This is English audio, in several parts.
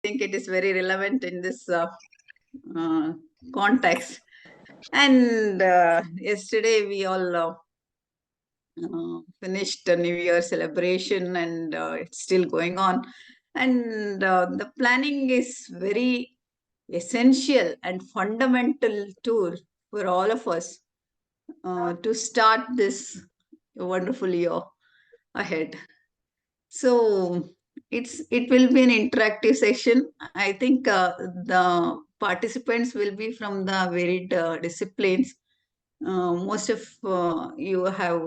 think it is very relevant in this context. And yesterday we all finished the New Year celebration, and it's still going on. And the planning is very essential and fundamental tool for all of us to start this wonderful year ahead. So it will be an interactive session. I think the participants will be from the varied disciplines. Most of you have,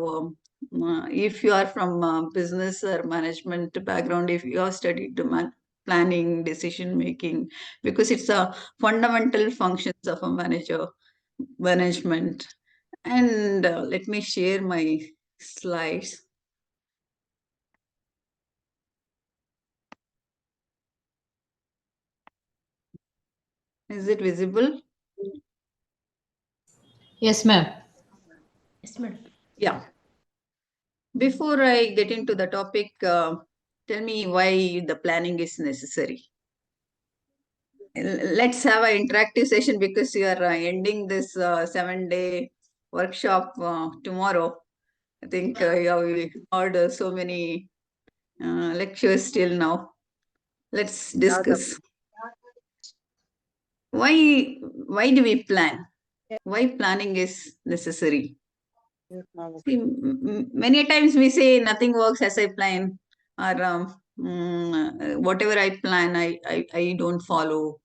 if you are from business or management background, if you have studied the planning, decision making, because it's a fundamental functions of a manager management. And let me share my slides. Is it visible? Yes, ma'am. Yes, madam. Yeah. Before I get into the topic, tell me why the planning is necessary. Let's have an interactive session because you are ending this 7-day workshop tomorrow. I think you have heard so many lectures till now. Let's discuss. Why do we plan? Why planning is necessary? See, many times we say nothing works as I plan, or whatever I plan, I don't follow.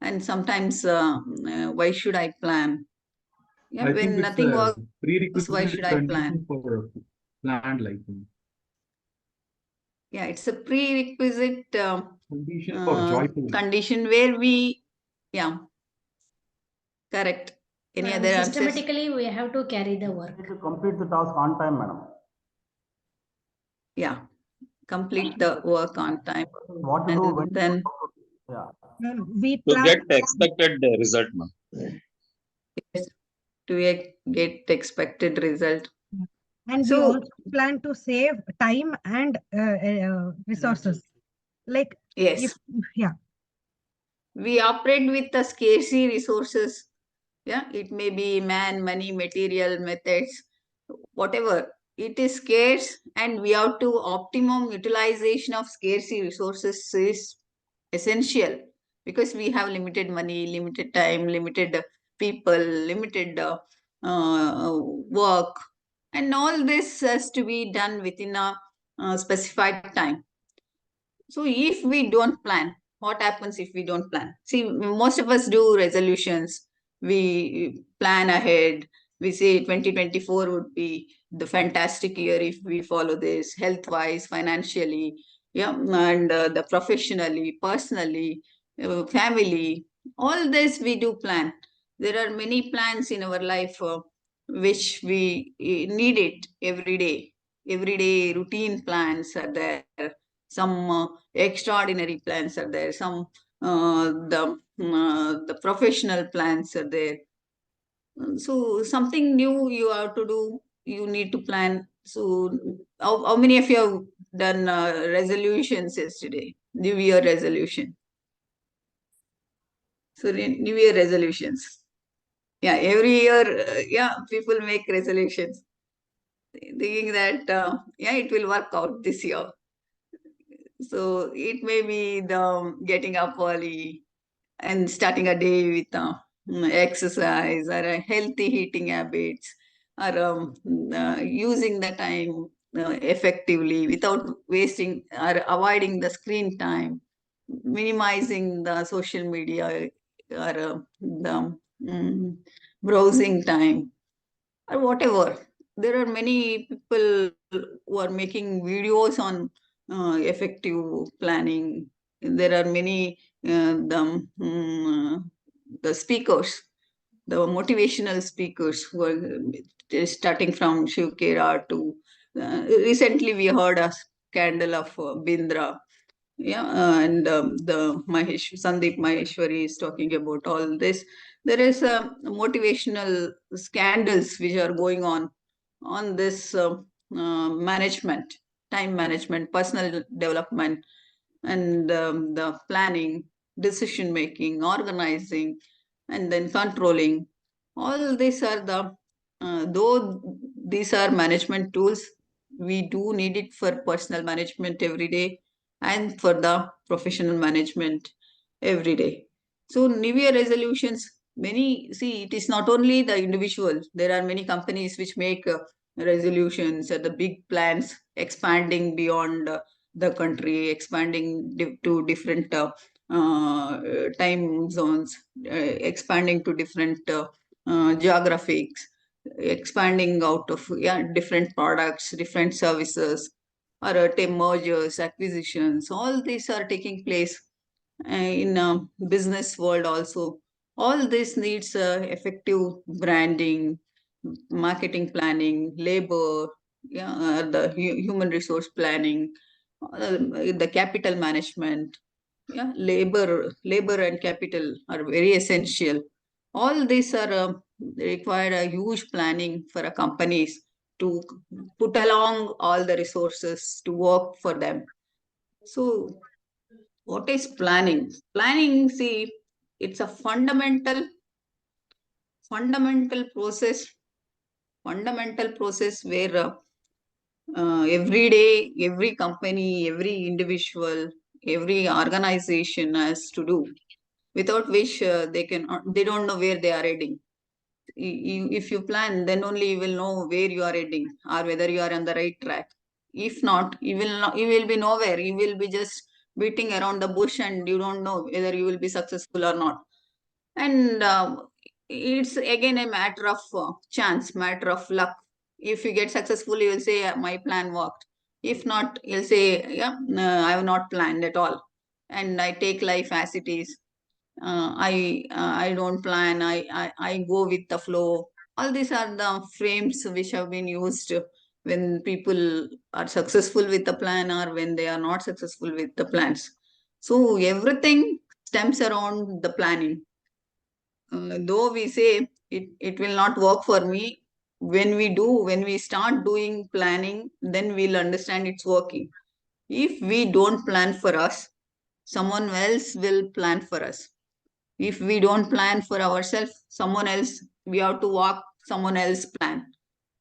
And sometimes, why should I plan? Yeah, I when think it's nothing a works, why prerequisite should I plan? condition for planned life. Yeah, it's a prerequisite Condition for joyful. condition where we, yeah, correct. Any Madam, other answers? systematically, we have to carry the work. To complete the task on time, madam. Yeah, complete the work on time. What to And do when then, yeah. We To plan get expected result, ma'am. yes, to get expected result. and So- we also plan to save time and resources. Like Yes, yeah, we operate with the scarcity resources. Yeah, it may be man, money, material, methods, whatever. It is scarce, and we have to optimum utilization of scarcity resources is essential because we have limited money, limited time, limited people, limited work, and all this has to be done within a specified time. So if we don't plan, what happens if we don't plan? See, most of us do resolutions. We plan ahead. We say 2024 would be the fantastic year if we follow this health-wise, financially, yeah, and the professionally, personally, family. All this we do plan. There are many plans in our life which we need it every day. Every day routine plans are there. Some extraordinary plans are there, some the professional plans are there. So something new you have to do, you need to plan. So how many of you have done resolutions yesterday, new year resolution? So new year resolutions, yeah, every year, yeah, people make resolutions thinking that yeah, it will work out this year. So it may be the getting up early and starting a day with exercise or a healthy eating habits, or using the time effectively without wasting or avoiding the screen time, minimizing the social media or the browsing time or whatever. There are many people who are making videos on effective planning. There are many the speakers, the motivational speakers who are starting from Shiv Kera to recently we heard a scandal of Bindra. Yeah, and the Sandeep Maheshwari is talking about all this. There is motivational scandals which are going on this management, time management, personal development, and the planning. decision making, organizing, and then controlling. All these are though these are management tools, we do need it for personal management every day and for the professional management every day. So New Year resolutions, see, it is not only the individual. There are many companies which make resolutions, the big plans, expanding beyond the country, expanding to different time zones, expanding to different geographics, expanding out of different products, different services, or mergers, acquisitions. All these are taking place in business world also. All this needs effective branding, marketing planning, labor, the human resource planning, the capital management. Yeah, labor and capital are very essential. All these are require a huge planning for a companies to put along all the resources to work for them. So what is planning? Planning, see, it's a fundamental process, where every day, every company, every individual, every organization has to do, without which they don't know where they are heading. If you plan, then only you will know where you are heading or whether you are on the right track. If not, you will be nowhere. You will be just beating around the bush and you don't know whether you will be successful or not. And it's again a matter of chance, matter of luck. If you get successful, you will say, my plan worked. If not, you'll say, yeah, no, I have not planned at all. And I take life as it is. I don't plan. I go with the flow. All these are the frames which have been used when people are successful with the plan or when they are not successful with the plans. So everything stems around the planning. Though we say it will not work for me, when we start doing planning, then we'll understand it's working. If we don't plan for us, someone else will plan for us. If we don't plan for ourselves, someone else, we have to walk someone else plan.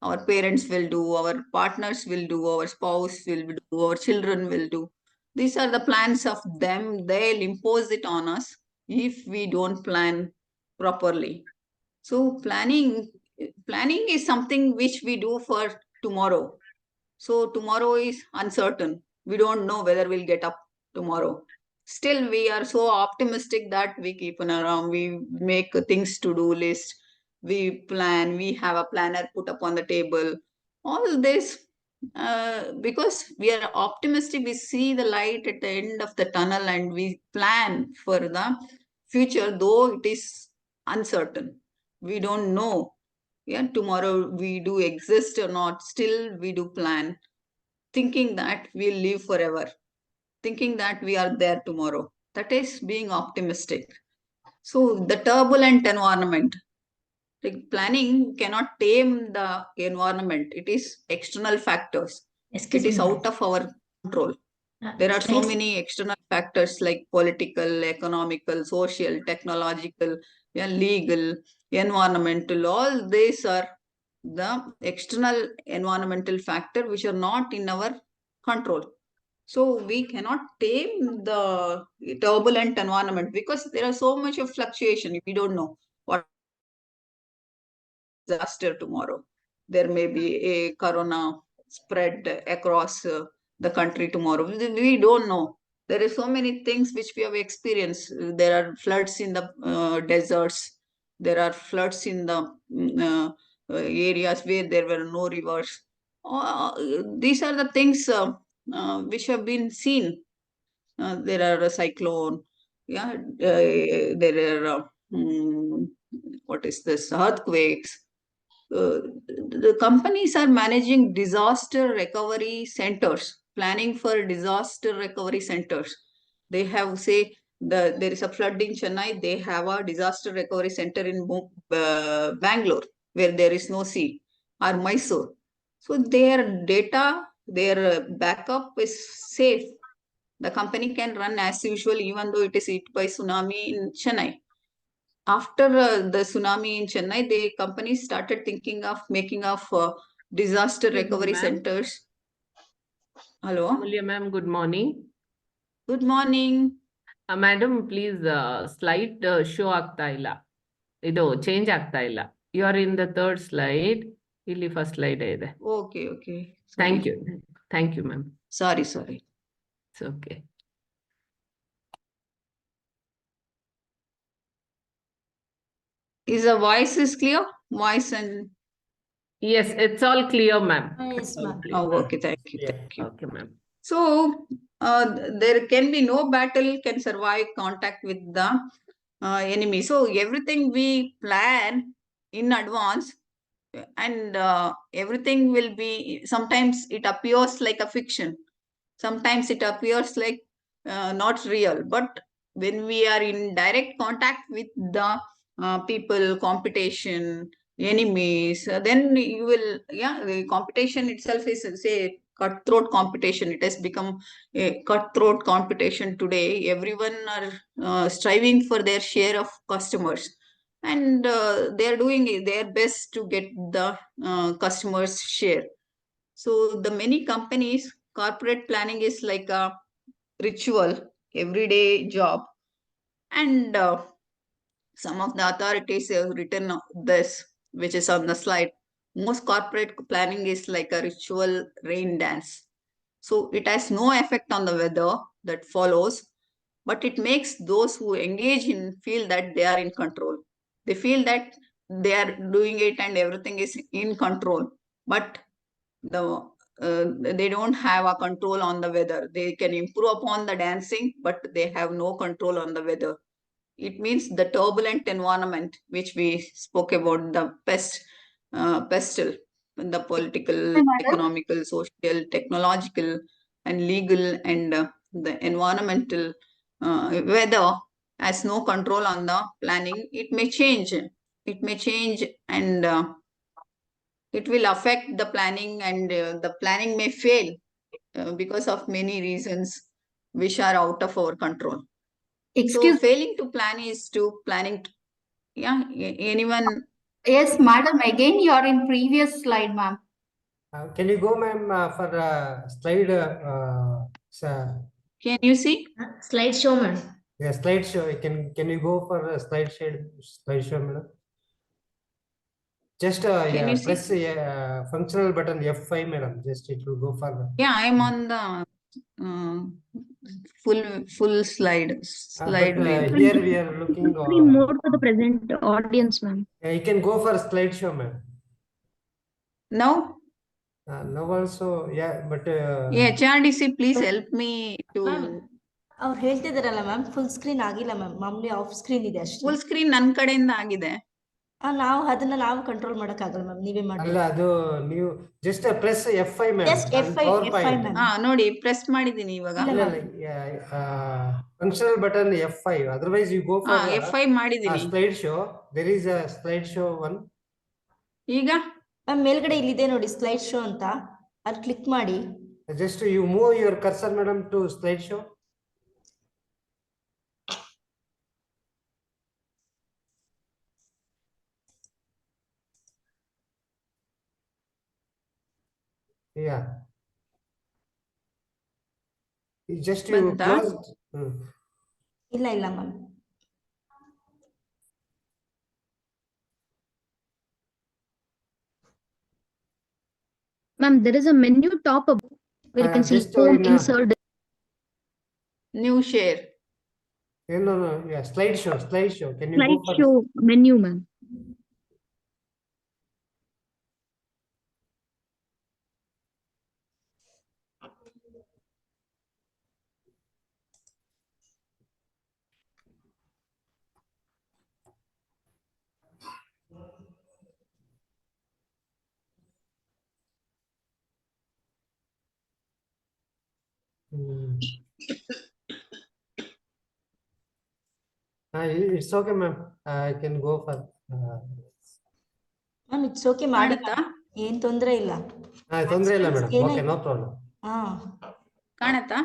Our parents will do, our partners will do, our spouse will do, our children will do. These are the plans of them. They'll impose it on us if we don't plan properly. So planning is something which we do for tomorrow. So tomorrow is uncertain. We don't know whether we'll get up tomorrow. Still, we are so optimistic that we keep on around. We make a things to do list. We plan. We have a planner put up on the table. All this because we are optimistic. We see the light at the end of the tunnel, and we plan for the future, though it is uncertain. We don't know. Yeah, tomorrow we do exist or not. Still, we do plan, thinking that we'll live forever, thinking that we are there tomorrow. That is being optimistic. So the turbulent environment, like planning cannot tame the environment. It is external factors. Excuse It is me, out of our control. madam. There are so Slides- many external factors like political, economical, social, technological, legal, environmental. All these are the external environmental factor which are not in our control. So we cannot tame the turbulent environment because there are so much of fluctuation. We don't know what disaster tomorrow. There may be a corona spread across the country tomorrow. We don't know. There are so many things which we have experienced. There are floods in the deserts. There are floods in the areas where there were no rivers. These are the things which have been seen. There are a cyclone. Yeah, there are what is this? Earthquakes. The companies are managing disaster recovery centers, planning for disaster recovery centers. They have, say, there is a flood in Chennai, they have a disaster recovery center in Bangalore, where there is no sea, or Mysore. So their data, their backup is safe. the company can run as usual even though it is hit by tsunami in Chennai. After the tsunami in Chennai, the company started thinking of making of disaster Excuse me, recovery ma'am. centers. Hello, Amulya ma'am, good morning. good morning. Madam, please slide show ಆಗ್ತಾ ಇಲ್ಲ. ಇದು change ಆಗ್ತಾ ಇಲ್ಲ. You are in the third slide. ಇಲ್ಲಿ first slide ಇದೆ. Okay, okay. Thank Sorry. you. Thank you, ma'am. Sorry. It's okay. Is the voice is clear? Voice and Yes, it's all clear, ma'am. Yes, ma'am. oh, okay. Thank you. Yeah. Thank you. Okay, ma'am. So there can be no battle can survive contact with the enemy. So everything we plan in advance, and everything will be. Sometimes it appears like a fiction. Sometimes it appears like not real. But when we are in direct contact with the people, competition, enemies, then you will, the competition itself is, say, cutthroat competition. It has become a cutthroat competition today. Everyone are striving for their share of customers, and they are doing their best to get the customers share. So the many companies, corporate planning is like a ritual, everyday job. And some of the authorities have written this, which is on the slide. Most corporate planning is like a ritual rain dance. So it has no effect on the weather that follows, but it makes those who engage in feel that they are in control. They feel that they are doing it and everything is in control. But they don't have a control on the weather. They can improve upon the dancing, but they have no control on the weather. It means the turbulent environment, which we spoke about, the pestle, the political, economical, social, technological, and legal, and the environmental weather has no control on the planning. It may change. It may change, and it will affect the planning, and the planning may fail because of many reasons which are out of our control. Excuse So failing to plan is to planning. Anyone? Yes, madam. Again, you are in previous slide, ma'am. Can you go, ma'am, for slide? Can you see? Slideshow, ma'am. Yeah, slideshow. Can you go for a slideshow, madam? Just Can you press see? functional button F5, madam. Just it will go for. Yeah, I am on the full slide. Slide but here we are looking. More to the present audience, ma'am. You can go for slideshow, ma'am. Now? Now also, yeah, but. HRDC, please help me to. ಅವ್ರು ಹೇಳ್ತಿದಾರಲ್ಲ ma'am full screen ಆಗಿಲ್ಲ ma'am ಮಾಮೂಲಿ off screen ಇದೆ ಅಷ್ಟೇ full screen ನನ್ನ ಕಡೆಯಿಂದ ಆಗಿದೆ. ನಾವು ಅದನ್ನ ನಾವು ಕಂಟ್ರೋಲ್ ಮಾಡಕ್ಕಾಗಲ್ಲ ಮ್ಯಾಮ್ ನೀವೇ ಮಾಡಿ. ಅಲ್ಲ ಅದು ನೀವು just press F5 ma'am. Just F5 ma'am. ನೋಡಿ ಪ್ರೆಸ್ ಮಾಡಿದೀನಿ ಇವಾಗ. Functional button F5. Otherwise you go for F5 ಮಾಡಿದೀನಿ. Slide show. There is a slide show 1. ಈಗ ಮ್ಯಾಮ್ ಮೇಲ್ಗಡೆ ಇಲ್ಲಿದೆ ನೋಡಿ ಸ್ಲೈಡ್ ಶೋ ಅಂತ, ಅದು ಕ್ಲಿಕ್ ಮಾಡಿ. Just you move your cursor madam to slide show. Yeah. Just you closed. ಇಲ್ಲ ma'am. Ma'am, there is a menu top up where you can see home, insert. New share. No. Yeah, slideshow. Can you go for Slideshow menu, ma'am. It's okay, ma'am. I can go for. Ma'am it's okay ಮಾಡಿ, ಏನ್ ತೊಂದ್ರೆ ಇಲ್ಲ. ತೊಂದ್ರೆ ಇಲ್ಲ madam. Okay, no problem. ಕಾಣತ್ತಾ?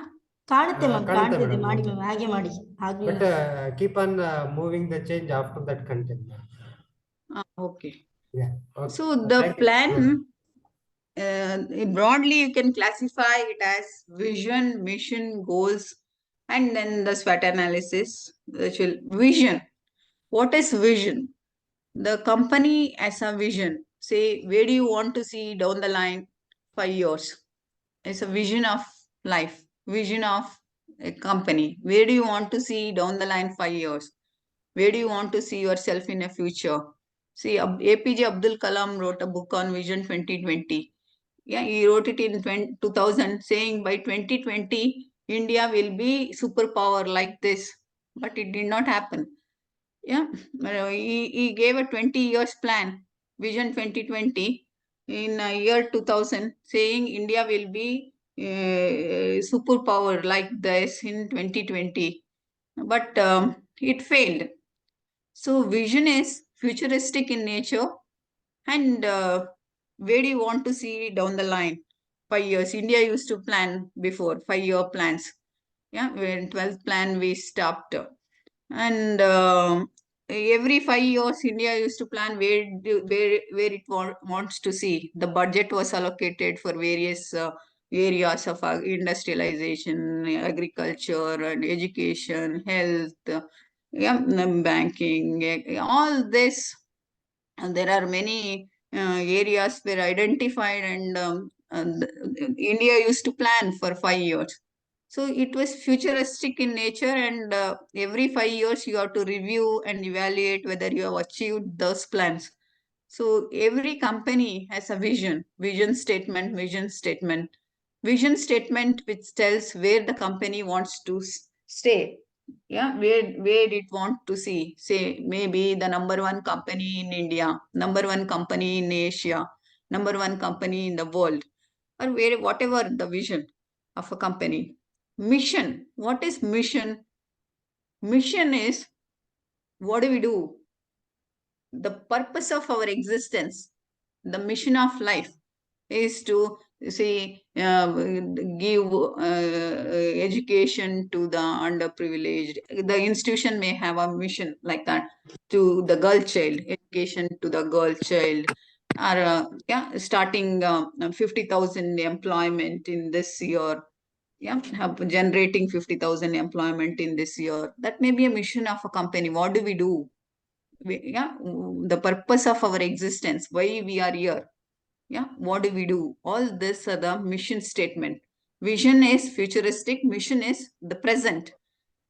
ಕಾಣುತ್ತೆ ma'am, ಕಾಣುತ್ತೆ ಕಾಣ್ತಿದೆ. madam, ಮಾಡಿ okay. ಮ್ಯಾಮ್, ಹಾಗೆ ಮಾಡಿ. But ಆಗ್ಲಿಲ್ಲ. keep on moving the change after that content. Okay. Yeah. Okay. So the Thank you. plan, broadly you can classify it as vision, mission, goals, and then the SWOT analysis. Vision. What is vision? The company has a vision. Say, where do you want to see down the line 5 years? It's a vision of life, vision of a company. Where do you want to see down the line 5 years? Where do you want to see yourself in a future? See, APJ Abdul Kalam wrote a book on Vision 2020. Yeah, he wrote it in 2000, saying by 2020, India will be superpower like this. But it did not happen. Yeah, he gave a 20 years plan, Vision 2020, in year 2000, saying India will be superpower like this in 2020. But it failed. So vision is futuristic in nature, and where do you want to see down the line? 5 years. India used to plan before 5 year plans. Yeah, when 12th plan we stopped. And every 5 years, India used to plan where it wants to see. The budget was allocated for various areas of industrialization, agriculture, and education, health, yeah, banking, all this. And there are many areas were identified, and India used to plan for 5 years. So it was futuristic in nature, and every 5 years you have to review and evaluate whether you have achieved those plans. So every company has a vision statement, vision statement, which tells where the company wants to stay. Yeah, where it want to see. Say maybe the number one company in India, number one company in Asia, number one company in the world, or where whatever the vision of a company. Mission. What is mission? Mission is, what do we do? The purpose of our existence, the mission of life is to say give education to the underprivileged. The institution may have a mission like that, to the girl child, education to the girl child, or yeah, starting 50,000 employment in this year. Yeah, generating 50,000 employment in this year. That may be a mission of a company. What do we do? Yeah, the purpose of our existence, why we are here. Yeah, what do we do? All this are the mission statement. Vision is futuristic, mission is the present.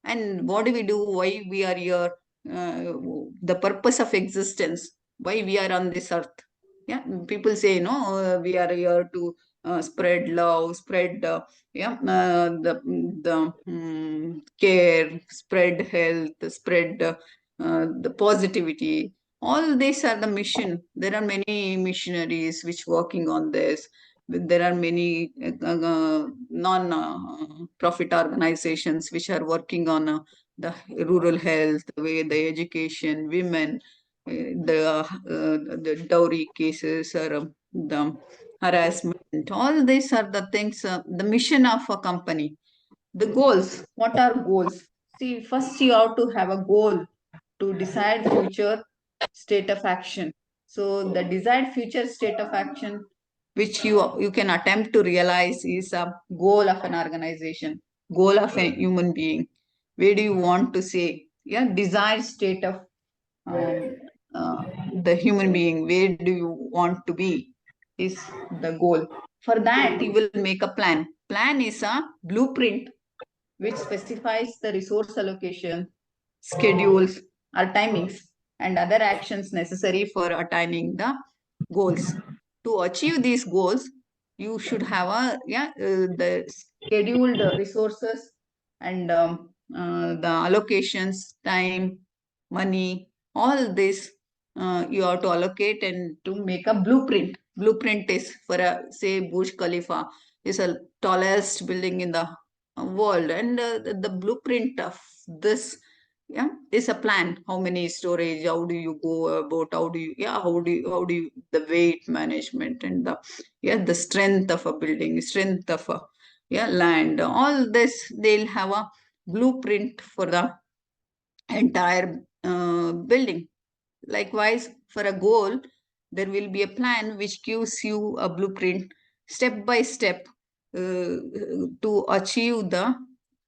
And what do we do? Why we are here? The purpose of existence, why we are on this earth. Yeah, people say, no, we are here to spread love, spread care, spread health, spread the positivity. All these are the mission. There are many missionaries which working on this. There are many non-profit organizations which are working on the rural health, the way the education, women, the dowry cases, or the harassment. All these are the things, the mission of a company. The goals. What are goals? See, first you have to have a goal to decide future state of action. So the desired future state of action, which you can attempt to realize, is a goal of an organization, goal of a human being. Where do you want to say? Yeah, desired state of um, the human being. Where do you want to be? Is the goal. For that, you will make a plan. Plan is a blueprint which specifies the resource allocation, schedules, or timings, and other actions necessary for attaining the goals. To achieve these goals, you should have the scheduled resources, and the allocations, time, money, all this you have to allocate and to make a blueprint. Blueprint is for a, say, Burj Khalifa is a tallest building in the world, and the blueprint of this, yeah, is a plan. How many storage, how do you go about, how do you the weight management, and the, yeah, the strength of a building, strength of a land. All this, they'll have a blueprint for the entire building. Likewise, for a goal, there will be a plan which gives you a blueprint step by step to achieve the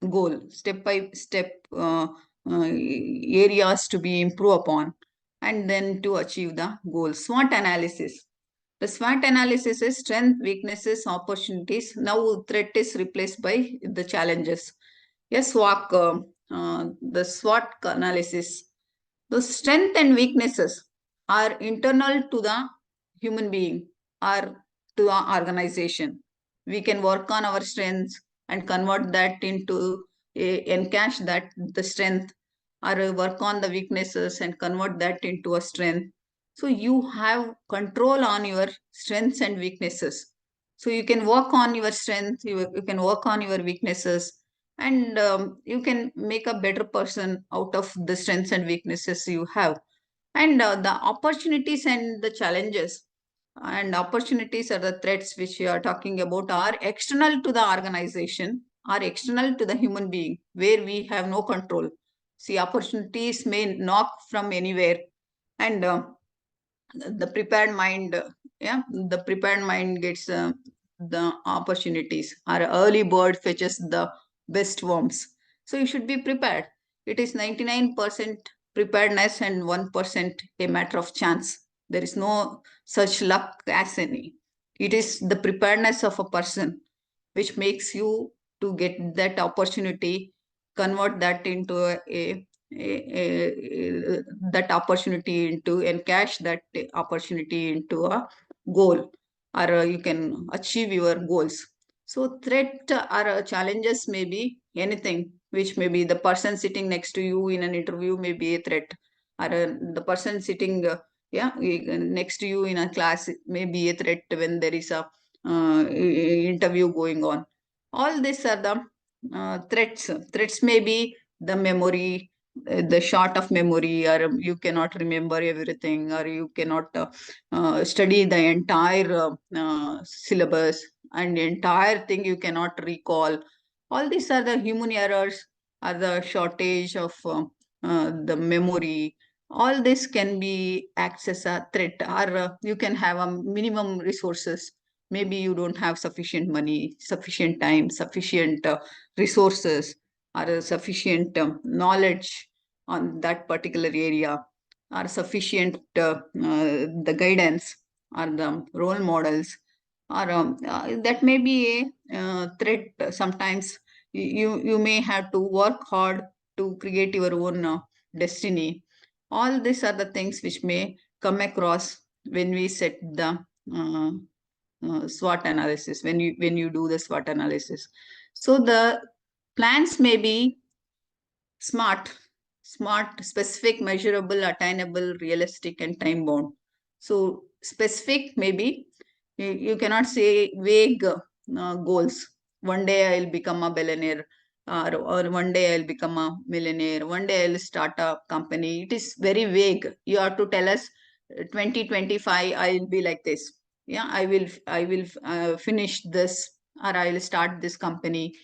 goal, step by step areas to be improved upon, and then to achieve the goal. SWOT analysis. The SWOT analysis is strength, weaknesses, opportunities. Now threat is replaced by the challenges. Yes, the SWOT analysis. The strength and weaknesses are internal to the human being or to our organization. We can work on our strengths and convert that into encash that the strength, or work on the weaknesses and convert that into a strength. So you have control on your strengths and weaknesses. So you can work on your strength, you can work on your weaknesses, and you can make a better person out of the strengths and weaknesses you have. And the opportunities and the challenges, and opportunities are the threats which you are talking about, are external to the organization, are external to the human being, where we have no control. See, opportunities may knock from anywhere, and the prepared mind, the prepared mind gets the opportunities. Our early bird fetches the best worms. So you should be prepared. It is 99% preparedness and 1% a matter of chance. There is no such luck as any. It is the preparedness of a person which makes you to get that opportunity, convert that into that opportunity into, encash that opportunity into a goal, or you can achieve your goals. So threat or challenges may be anything, which may be the person sitting next to you in an interview may be a threat, or the person sitting next to you in a class may be a threat when there is a interview going on. All these are the threats. Threats may be the memory, the short of memory, or you cannot remember everything, or you cannot study the entire syllabus and the entire thing you cannot recall. All these are the human errors, are the shortage of the memory. All this can be acts as a threat, or you can have a minimum resources. Maybe you don't have sufficient money, sufficient time, sufficient resources, or sufficient knowledge on that particular area, or sufficient the guidance, or the role models, or that may be a threat. Sometimes you may have to work hard to create your own destiny. All these are the things which may come across when we set the SWOT analysis, when you do the SWOT analysis. So the plans may be smart, specific, measurable, attainable, realistic, and time bound. So specific, maybe you cannot say vague goals. One day I'll become a billionaire, or one day I'll become a millionaire, one day I'll start a company. It is very vague. You have to tell us 2025 I'll be like this. Yeah, I will finish this, or I'll start this company.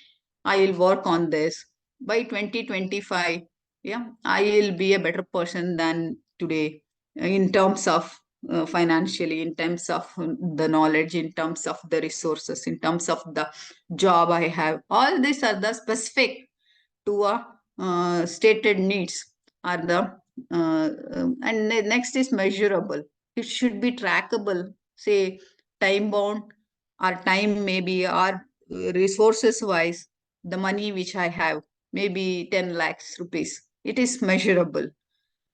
I will work on this by 2025. Yeah, I will be a better person than today, in terms of financially, in terms of the knowledge, in terms of the resources, in terms of the job I have. All these are the specific to a stated needs, are the and next is measurable. It should be trackable, say time bound, or time maybe, or resources wise, the money which I have, maybe 10 lakhs rupees. It is measurable,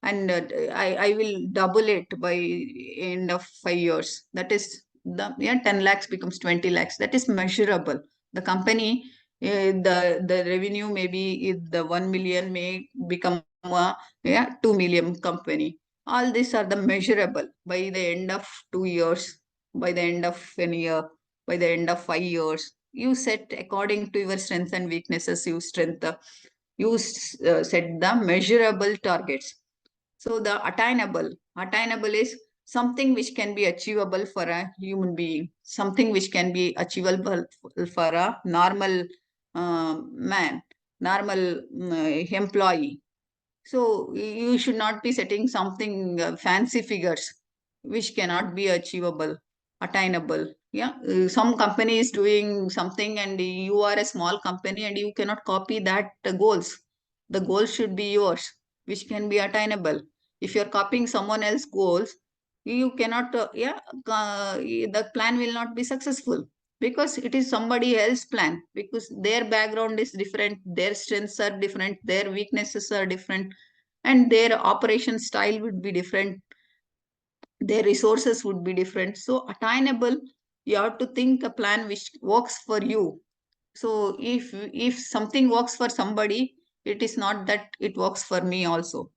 and I will double it by end of 5 years. That is the 10 lakhs becomes 20 lakhs. That is measurable. The company, the revenue maybe the 1 million may become a 2 million company. All these are the measurable by the end of 2 years, by the end of an year, by the end of 5 years. You set according to your strengths and weaknesses. You set the measurable targets. So the attainable is something which can be achievable for a human being, something which can be achievable for a normal man, normal employee. So you should not be setting something fancy figures which cannot be achievable, attainable. Yeah, some company is doing something and you are a small company and you cannot copy that goals. The goals should be yours, which can be attainable. If you're copying someone else's goals, you cannot, the plan will not be successful because it is somebody else's plan, because their background is different, their strengths are different, their weaknesses are different, and their operation style would be different, their resources would be different. So attainable, you have to think a plan which works for you. So if something works for somebody, it is not that it works for me also.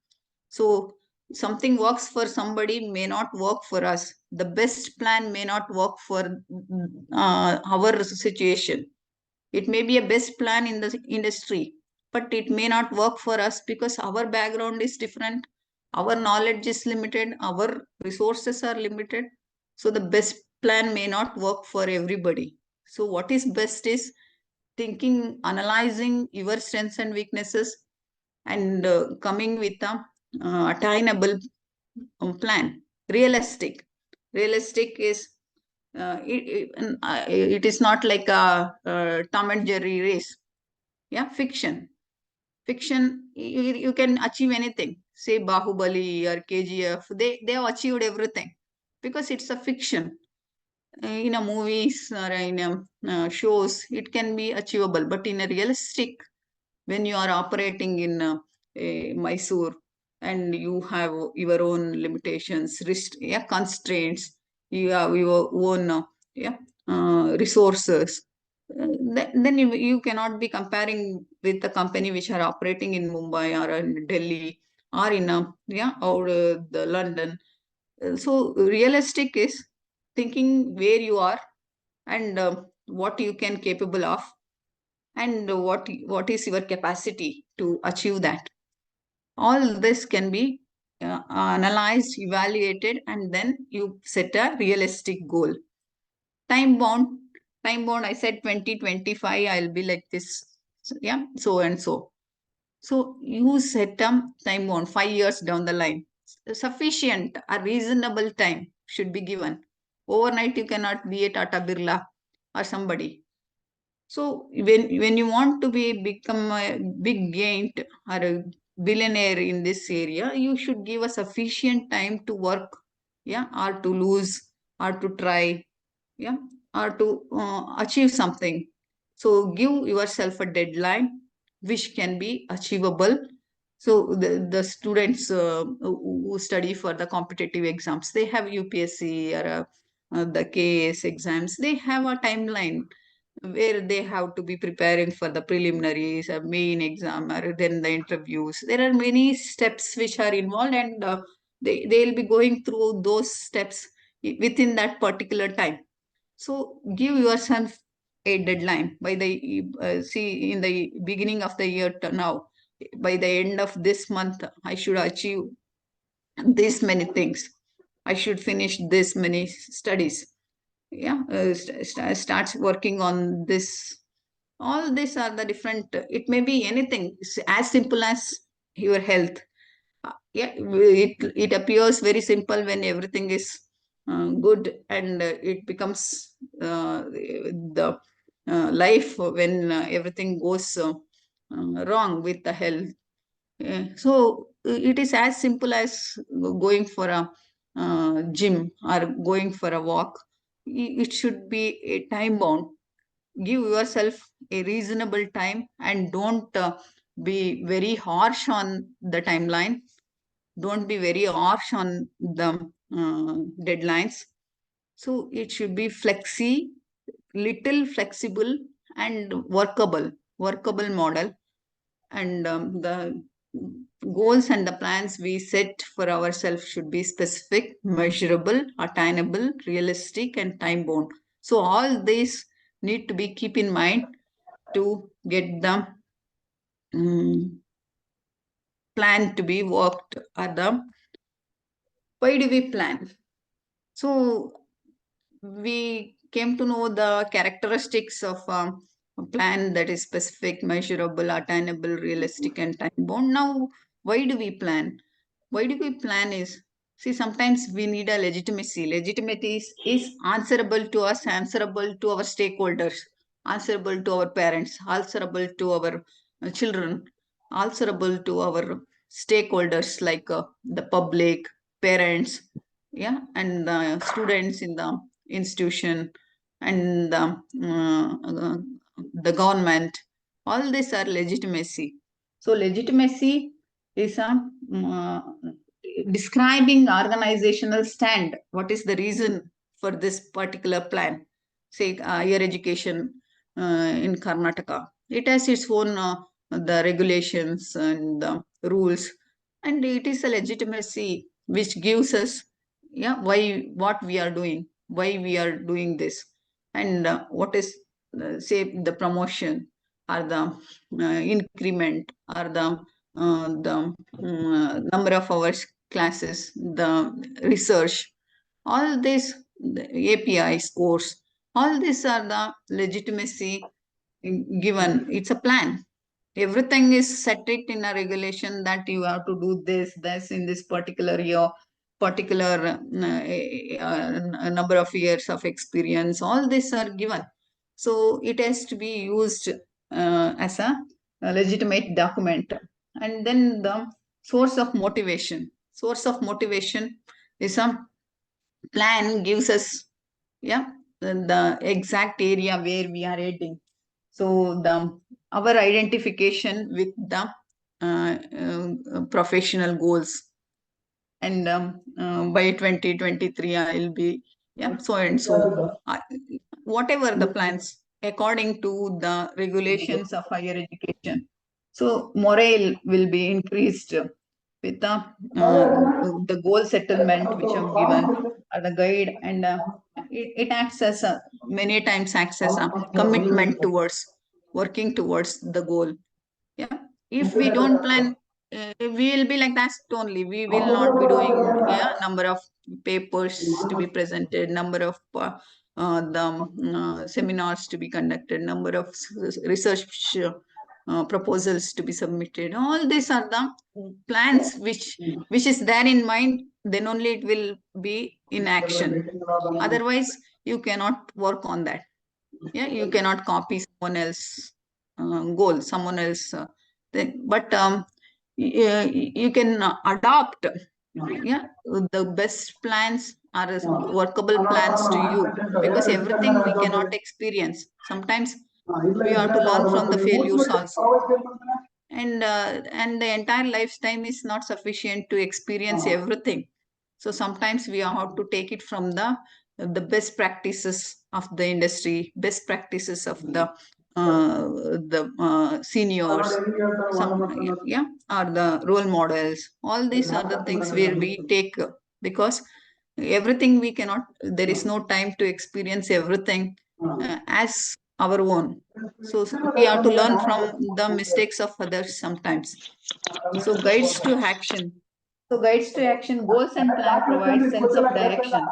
So something works for somebody may not work for us. The best plan may not work for our situation. It may be a best plan in the industry, but it may not work for us because our background is different, our knowledge is limited, our resources are limited. So the best plan may not work for everybody. So what is best is thinking, analyzing your strengths and weaknesses, and coming with a attainable plan. Realistic is it is not like a Tom and Jerry race. Yeah, fiction, you can achieve anything. Say Bahubali or KGF, they have achieved everything because it's a fiction. In a movies or in a, shows, it can be achievable, but in a realistic, when you are operating in Mysore and you have your own limitations, constraints, you have your own resources, then you cannot be comparing with the company which are operating in Mumbai or in Delhi or in or the London. So realistic is thinking where you are and what you can capable of, and what is your capacity to achieve that. All this can be analyzed, evaluated, and then you set a realistic goal. Time bound, I said 2025 I'll be like this. So and so. So you set a time bound 5 years down the line. Sufficient, a reasonable time should be given. Overnight you cannot be a Tata Birla or somebody. So when you want to become a big giant or a billionaire in this area, you should give a sufficient time to work, or to lose, or to try, or to achieve something. So give yourself a deadline which can be achievable. So the students who study for the competitive exams, they have UPSC or the KS exams, they have a timeline where they have to be preparing for the preliminaries, a main exam, or then the interviews. There are many steps which are involved, and they'll be going through those steps within that particular time. So give yourself a deadline by the see in the beginning of the year to now. By the end of this month, I should achieve this many things. I should finish this many studies. Starts working on this. All these are the different. It may be anything. It's as simple as your health. It appears very simple when everything is good, and it becomes the life when everything goes wrong with the health. So it is as simple as going for a gym or going for a walk. It should be a time bound. Give yourself a reasonable time and don't be very harsh on the timeline. Don't be very harsh on the deadlines. So it should be little flexible and workable model. And the goals and the plans we set for ourselves should be specific, measurable, attainable, realistic, and time bound. So all these need to be keep in mind to get the plan to be worked. Why do we plan? So we came to know the characteristics of a plan that is specific, measurable, attainable, realistic, and time-bound. Now, why do we plan? Why do we plan is, see, sometimes we need a legitimacy. Legitimacy is answerable to us, answerable to our stakeholders, answerable to our parents, answerable to our children, answerable to our stakeholders like the public, parents, yeah, and the students in the institution, and the government. All these are legitimacy. So legitimacy is a describing organizational stand. What is the reason for this particular plan? Say higher education in Karnataka, it has its own the regulations and the rules, and it is a legitimacy which gives us, yeah, what we are doing, why we are doing this, and what is say the promotion or the increment or the number of hours classes, the research, all these, the API scores, all these are the legitimacy given. It's a plan. Everything is set it in a regulation that you have to do this in this particular year, particular number of years of experience. All these are given. So it has to be used as a legitimate document. And then the source of motivation. Source of motivation is a plan gives us, yeah, the exact area where we are heading. So our identification with the professional goals, and by 2023 I'll be, yeah, so and so, whatever the plans according to the regulations of higher education. So morale will be increased with the goal settlement which I've given, or the guide, and it acts as a, many times acts as a commitment towards working towards the goal. Yeah, if we don't plan, we will be like that only. We will not be doing, yeah, number of papers to be presented, number of the seminars to be conducted, number of research proposals to be submitted. All these are the plans which is there in mind. Then only it will be in action. Otherwise, you cannot work on that. Yeah, you cannot copy someone else goal, someone else thing. But you can adopt, yeah, the best plans are workable plans to you, because everything we cannot experience. Sometimes we have to learn from the failures also, and the entire lifetime is not sufficient to experience everything. So sometimes we have to take it from the best practices of the industry, best practices of the seniors, some, yeah, or the role models. All these are the things where we take, because everything we cannot, there is no time to experience everything as our own. So we have to learn from the mistakes of others sometimes. So guides to action. So guides to action, goals and plan provide sense of direction.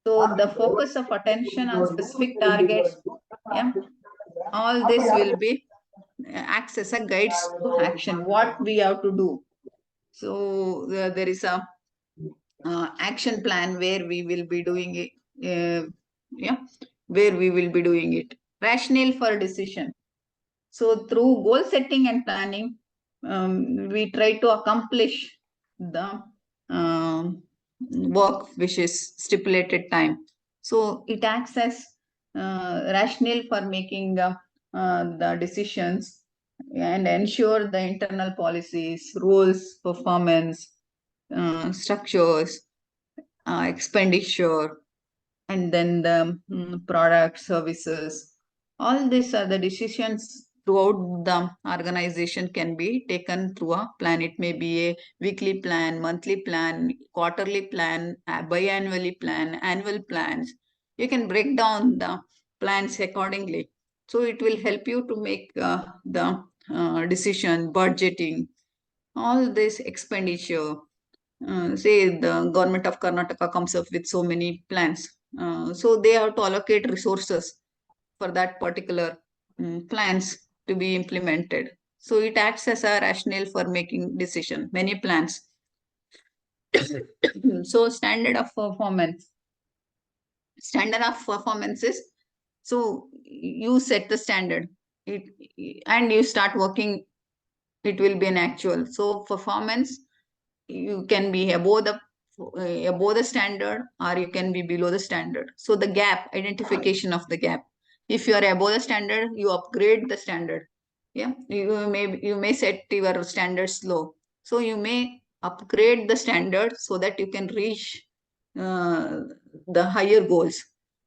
So the focus of attention on specific targets, yeah, all this will be acts as a guides to action, what we have to do. So there is a action plan where we will be doing it, yeah, where we will be doing it. Rationale for decision. So through goal setting and planning, we try to accomplish the work which is stipulated time. So it acts as rationale for making the decisions and ensure the internal policies, rules, performance, structures, expenditure, and then the product, services. All these are the decisions throughout the organization can be taken through a plan. It may be a weekly plan, monthly plan, quarterly plan, biannually plan, annual plans. You can break down the plans accordingly. So it will help you to make the decision, budgeting, all this expenditure, say the government of Karnataka comes up with so many plans. So they have to allocate resources for that particular plans to be implemented. So it acts as a rationale for making decision, many plans. So standard of performance. Standard of performance is, so you set the standard and you start working, it will be an actual. So performance, you can be above the standard or you can be below the standard. So the gap, identification of the gap. If you are above the standard, you upgrade the standard. Yeah, you may set your standards low. So you may upgrade the standard so that you can reach the higher goals.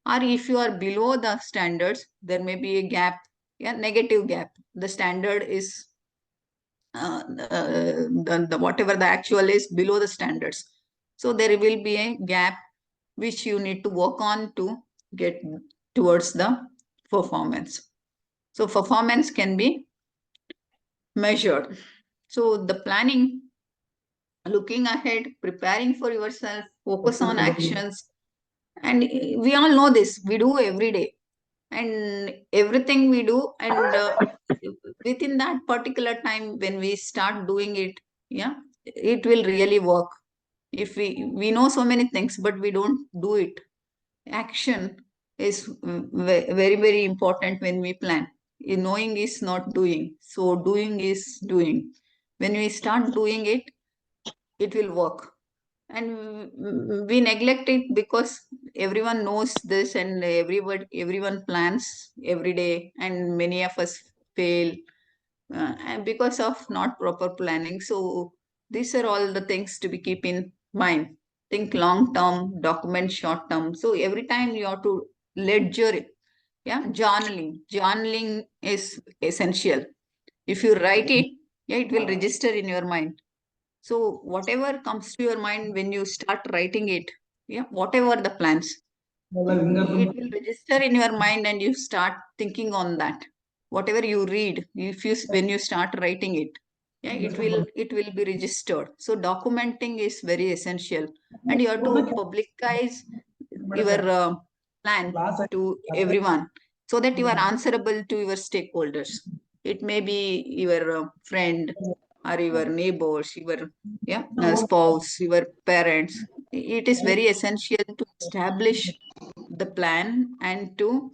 Or if you are below the standards, there may be a gap, yeah, negative gap. The standard is whatever the actual is below the standards. So there will be a gap which you need to work on to get towards the performance. So performance can be measured. So the planning, looking ahead, preparing for yourself, focus on actions. And we all know this, we do every day. And everything we do, and within that particular time when we start doing it, yeah, it will really work. If we know so many things but we don't do it, action is very, very important when we plan. Knowing is not doing, so doing is doing. When we start doing it, it will work. And we neglect it because everyone knows this and everyone plans every day, and many of us fail and because of not proper planning. So these are all the things to be keep in mind. Think long term, document short term. So every time you have to ledger it. Yeah, journaling is essential. If you write it, yeah, it will register in your mind. So whatever comes to your mind when you start writing it, yeah, whatever the plans, it will register in your mind and you start thinking on that. Whatever you read, if you when you start writing it, yeah, it will be registered. So documenting is very essential, and you have to publicize your plan to everyone so that you are answerable to your stakeholders. It may be your friend or your neighbors, your spouse, your parents. It is very essential to establish the plan and to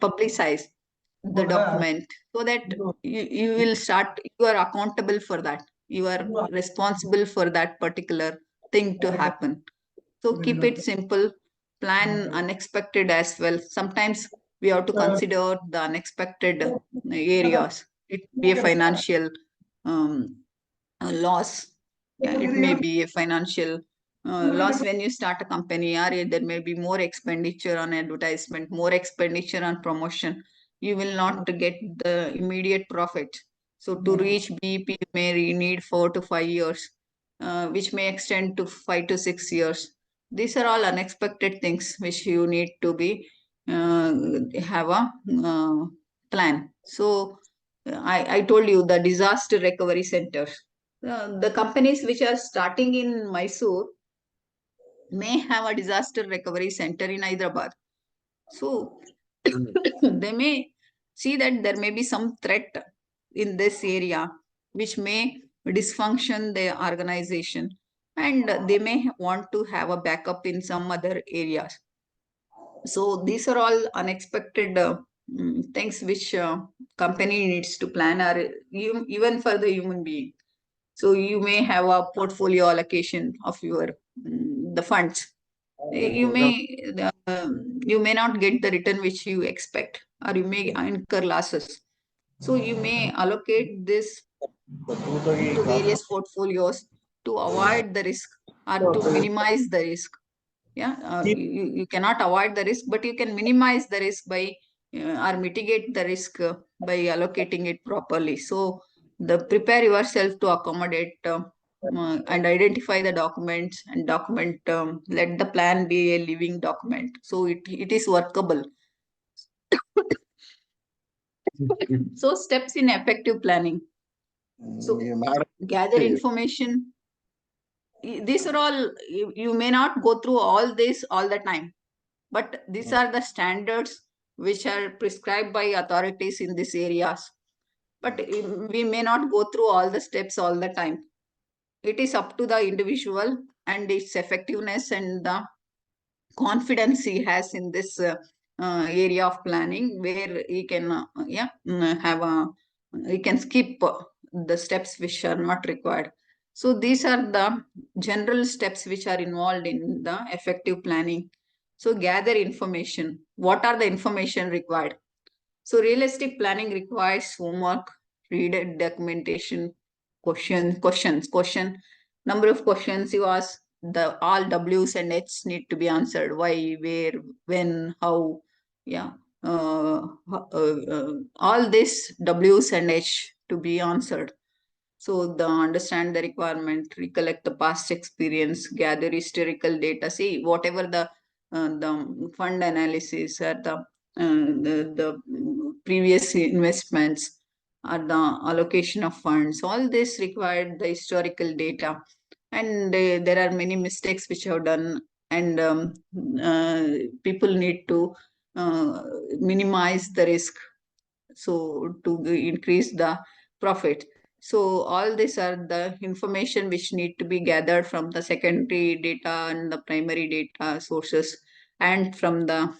publicize the document so that you will start, you are accountable for that, you are responsible for that particular thing to happen. So keep it simple, plan unexpected as well. Sometimes we have to consider the unexpected areas. It may be a financial loss. Yeah, it may be a financial loss when you start a company, or there may be more expenditure on advertisement, more expenditure on promotion. You will not get the immediate profit. So to reach BEP, you may need 4 to 5 years, which may extend to 5 to 6 years. These are all unexpected things which you need to be have a plan. So I told you the disaster recovery centers. The companies which are starting in Mysore may have a disaster recovery center in Hyderabad. So they may see that there may be some threat in this area which may dysfunction the organization, and they may want to have a backup in some other areas. So these are all unexpected things which company needs to plan, or even for the human being. So you may have a portfolio allocation of your the funds. You may not get the return which you expect, or you may incur losses. So you may allocate this to various portfolios to avoid the risk or to minimize the risk. Yeah, you cannot avoid the risk, but you can minimize the risk by or mitigate the risk by allocating it properly. So the prepare yourself to accommodate and identify the documents and document, let the plan be a living document so it is workable. So steps in effective planning. So gather information, these are all, you may not go through all this all the time, but these are the standards which are prescribed by authorities in these areas. But we may not go through all the steps all the time. It is up to the individual and its effectiveness and the confidence he has in this area of planning, where he can have a, he can skip the steps which are not required. So these are the general steps which are involved in the effective planning. So gather information. What are the information required? So realistic planning requires homework, read documentation, question, number of questions you ask, the all W's and H's need to be answered. Why, where, when, how, yeah. All this W's and H to be answered. So the understand the requirement, recollect the past experience, gather historical data. See, whatever the fund analysis or the previous investments or the allocation of funds, all this required the historical data. And there are many mistakes which have done, and people need to minimize the risk, so to increase the profit. So all these are the information which need to be gathered from the secondary data and the primary data sources, and from the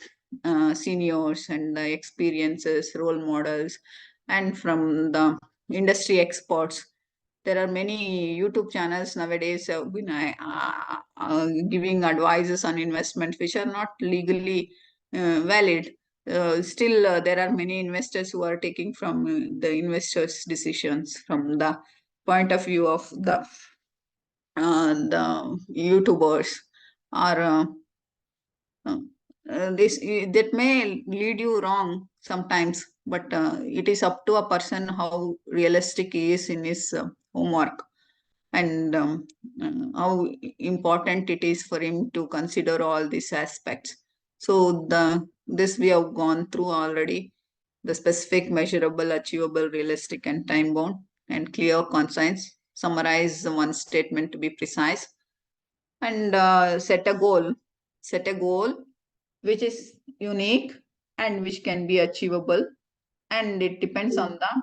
seniors and the experiences, role models, and from the industry experts. There are many YouTube channels nowadays have been giving advices on investment which are not legally valid. Still, there are many investors who are taking from the investors' decisions from the point of view of the YouTubers, or this that may lead you wrong sometimes. But it is up to a person how realistic he is in his homework, and how important it is for him to consider all these aspects. So this we have gone through already: the specific, measurable, achievable, realistic, and time bound, and clear, concise. Summarize one statement to be precise, and set a goal. Set a goal which is unique and which can be achievable, and it depends on the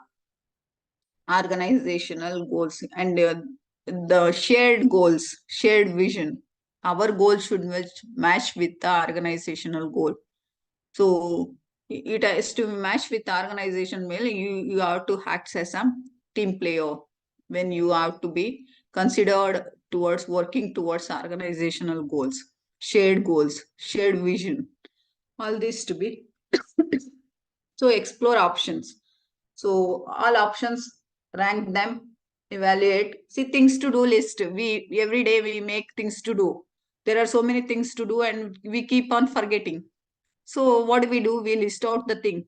organizational goals and the shared goals, shared vision. Our goal should match with the organizational goal. So it has to match with the organization. Well, you have to act as a team player when you have to be considered towards working towards organizational goals, shared vision. All this to be. So explore options. So all options, rank them, evaluate. See, things to do list. We every day we make things to do. There are so many things to do, and we keep on forgetting. So what do? We list out the thing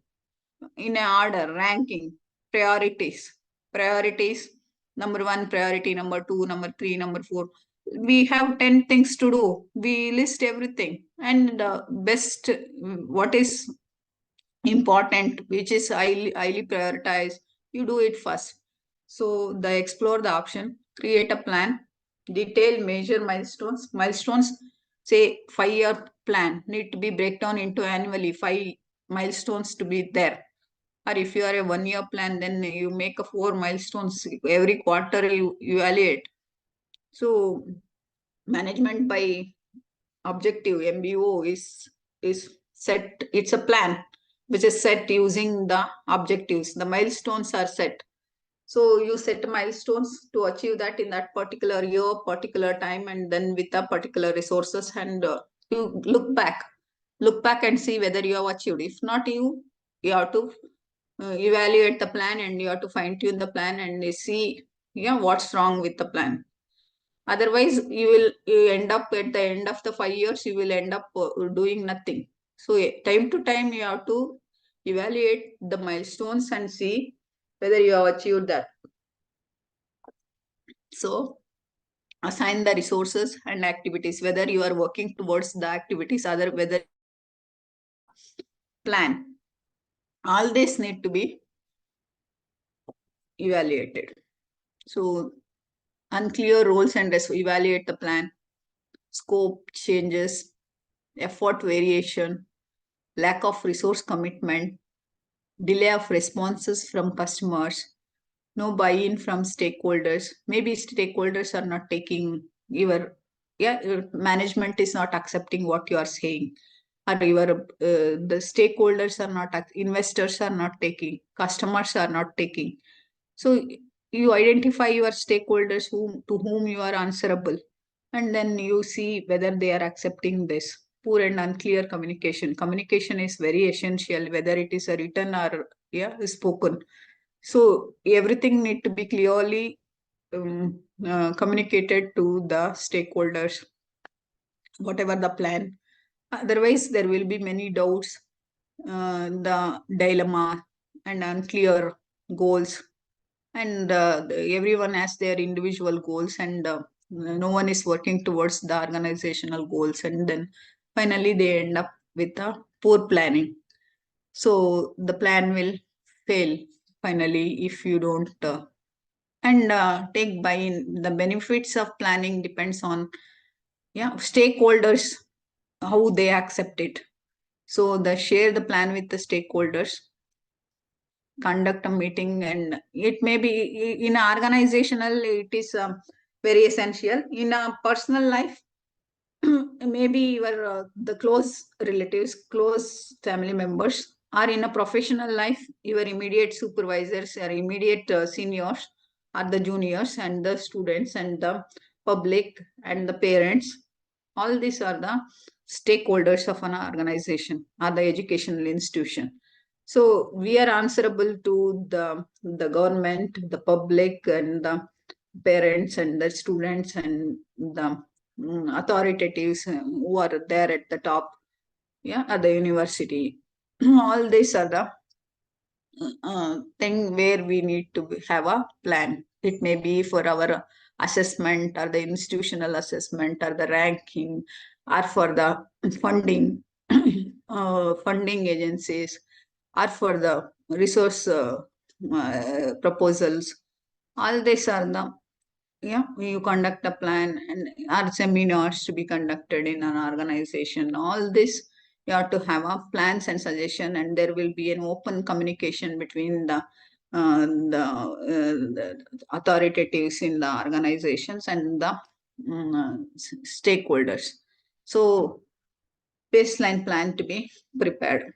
in an order, ranking, priorities. Priorities, number one priority, number two, number three, number four. We have 10 things to do. We list everything. And best, what is important, which is highly prioritized, you do it first. So the explore the option, create a plan, detail major milestones. Say 5-year plan need to be breakdown into annually 5 milestones to be there. Or if you are a 1-year plan, then you make a 4 milestones every quarter, you evaluate. So management by objective, MBO, is set. It's a plan which is set using the objectives. The milestones are set. So you set milestones to achieve that in that particular year, particular time, and then with the particular resources, and you look back and see whether you have achieved. If not, you have to evaluate the plan, and you have to fine tune the plan and see what's wrong with the plan. Otherwise, you end up at the end of the 5 years, you will end up doing nothing. So time to time, you have to evaluate the milestones and see whether you have achieved that. So assign the resources and activities, whether you are working towards the activities, whether plan. All this need to be evaluated. So unclear roles and evaluate the plan, scope changes, effort variation, lack of resource commitment, delay of responses from customers, no buy-in from stakeholders. Maybe stakeholders are not taking your management is not accepting what you are saying, or the stakeholders are not, investors are not taking, customers are not taking. So you identify your stakeholders to whom you are answerable, and then you see whether they are accepting this. Poor and unclear communication. Communication is very essential, whether it is a written or spoken. So everything need to be clearly communicated to the stakeholders, whatever the plan. Otherwise, there will be many doubts, the dilemma, and unclear goals. And everyone has their individual goals, and no one is working towards the organizational goals. And then finally, they end up with a poor planning. So the plan will fail finally if you don't take buy-in. The benefits of planning depends on stakeholders, how they accept it. So share the plan with the stakeholders, conduct a meeting, and it may be in organizational, it is very essential. In a personal life, maybe your the close relatives, close family members, or in a professional life, your immediate supervisors or immediate seniors, or the juniors and the students and the public and the parents. All these are the stakeholders of an organization or the educational institution. So we are answerable to the government, the public, and the parents and the students and the authoritative who are there at the top, at the university. All these are the thing where we need to have a plan. It may be for our assessment, or the institutional assessment, or the ranking, or for the funding, funding agencies, or for the resource proposals. All these are the you conduct a plan, and are seminars to be conducted in an organization. All this you have to have a plans and suggestion, and there will be an open communication between the authoritatives in the organizations and the stakeholders. So baseline plan to be prepared.